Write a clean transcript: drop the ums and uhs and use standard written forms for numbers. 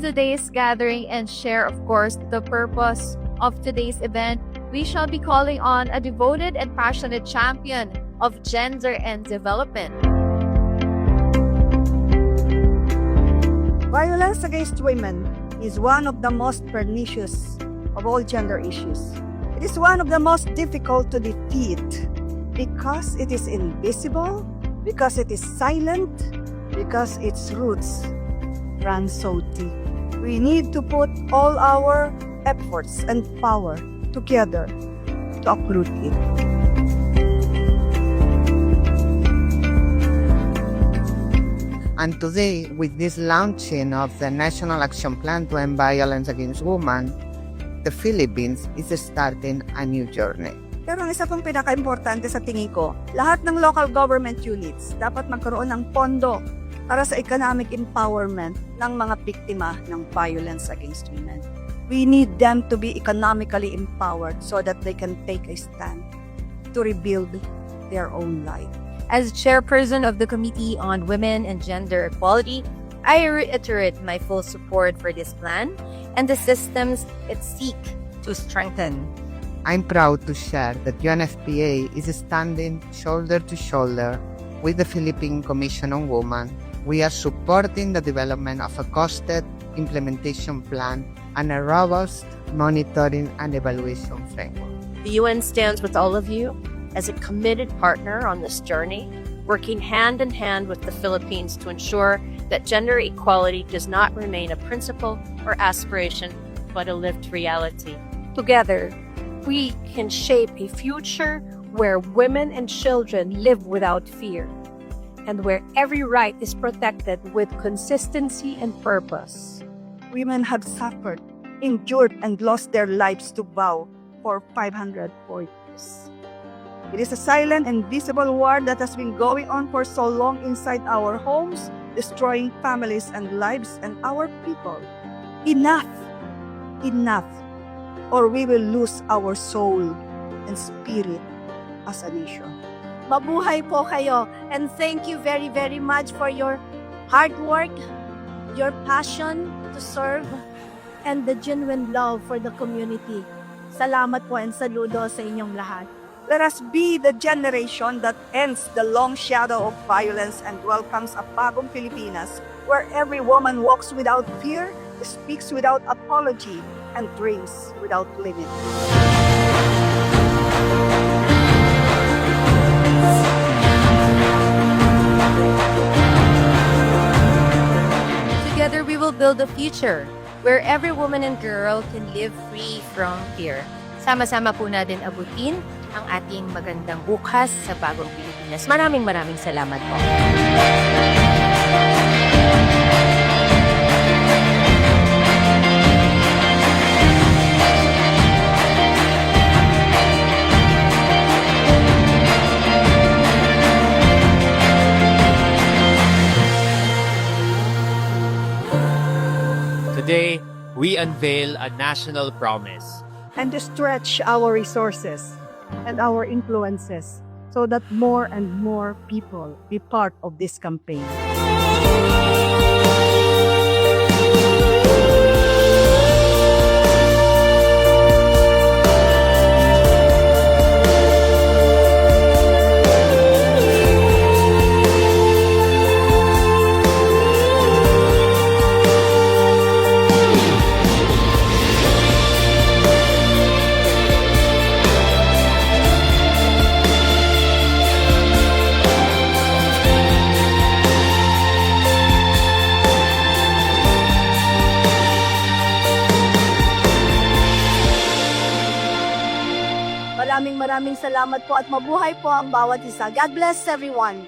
today's gathering and share, of course, the purpose of today's event, we shall be calling on a devoted and passionate champion of gender and development. Violence against women is one of the most pernicious of all gender issues. It is one of the most difficult to defeat because it is invisible, because it is silent, because its roots run so deep. We need to put all our efforts and power together to uproot it. And today, with this launching of the National Action Plan to End Violence Against Women, the Philippines is starting a new journey. Pero ang isa pang pinaka-importante sa tingin ko, lahat ng local government units dapat magkaroon ng pondo para sa economic empowerment ng mga biktima ng violence against women. We need them to be economically empowered so that they can take a stand to rebuild their own life. As chairperson of the Committee on Women and Gender Equality, I reiterate my full support for this plan and the systems it seeks to strengthen. I'm proud to share that UNFPA is standing shoulder to shoulder with the Philippine Commission on Women. We are supporting the development of a costed implementation plan and a robust monitoring and evaluation framework. The UN stands with all of you as a committed partner on this journey, working hand in hand with the Philippines to ensure that gender equality does not remain a principle or aspiration, but a lived reality. Together, we can shape a future where women and children live without fear, and where every right is protected with consistency and purpose. Women have suffered, endured, and lost their lives to vow for 504 years. It is a silent and visible war that has been going on for so long inside our homes, destroying families and lives and our people. Enough! Enough! Or we will lose our soul and spirit as a nation. Mabuhay po kayo, and thank you very, very much for your hard work, your passion to serve, and the genuine love for the community. Salamat po and saludo sa inyong lahat. Let us be the generation that ends the long shadow of violence and welcomes a bagong Pilipinas where every woman walks without fear, speaks without apology, and dreams without limit. Together, we will build a future where every woman and girl can live free from fear. Sama-sama po natin abutin ang ating magandang bukas sa bagong Pilipinas. Maraming salamat po. Today, we unveil a national promise. And to stretch our resources and our influences so that more and more people be part of this campaign. Maraming salamat po at mabuhay po ang bawat isa. God bless everyone.